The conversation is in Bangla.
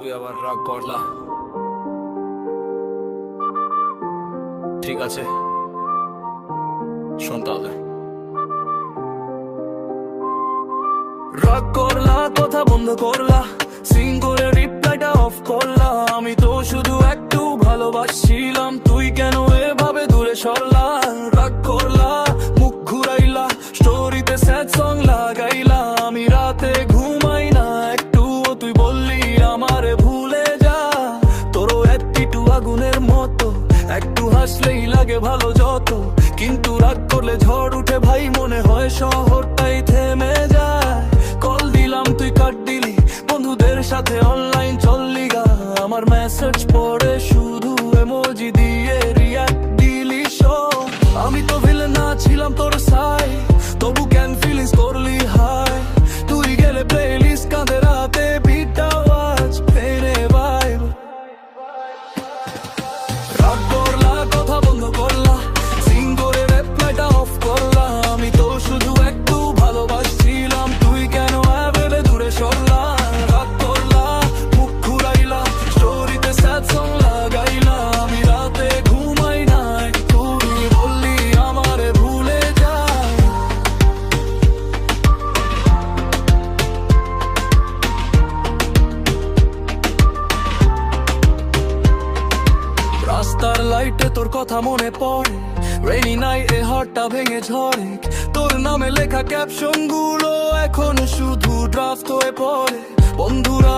তুই আবার রাগ করলা। ঠিক আছে, শোন তাহলে। রাগ করলা, কথা বন্ধ করলা, সিং করে রিপ্লাইটা অফ করলা। আমি তো শুধু একটু ভালোবাসছিলাম, তুই কেন এভাবে দূরে সরলা? রাগ করলা, মুখ ঘুরাইলা, স্টোরিতে স্যাড সং লাগাইলা। আমি রাতে ঘুমাই না একটু, তুই বললি আমারে ভুলে যা। তোরও একটু আগুনের মতো, একটু হাসলেই লাগে ভালো যত। কিন্তু রাগ করলে ঝড় উঠে ভাই, মনে হয় শহরটাই থেমে যায়। কল দিলাম তুই কাট দিলি, বন্ধুদের সাথে অনলাইন চললি গা। আমার মেসেজ পড়ে শুধু ইমোজি দিয়ে রিঅ্যাক্ট দিলি শো। আমি তো ভিলেন না ছিলাম তোর সাই, তবু কেন ফিলিংস করলি হাই। তুই গেলে প্লেলিস্ট কাঁদে রাতে, বিটটা ওয়াচ ফেরে ভাইব। রাগ করলা, কথা বন্ধ করলা, সিং করে রিপ্লাইটা অফ করলা। আমি তো শুধু একটু ভালোবাসছিলাম, তুই কেন এভাবে দূরে সরলা? রাগ করলা, মুখ ঘুরাইলা, স্টোরিতে স্যাড সং লাগাইলা। আমি রাতে ঘুমাই না, তুই বললি আমারে ভুলে যা। রাস্তার লাইটে তোর কথা মনে পড়ে, রেইনি নাইটে হার্টটা ভেঙে ঝরে। তোর নামে লেখা ক্যাপশন গুলো এখন শুধু ড্রাফট হয়ে পড়ে। বন্ধুরা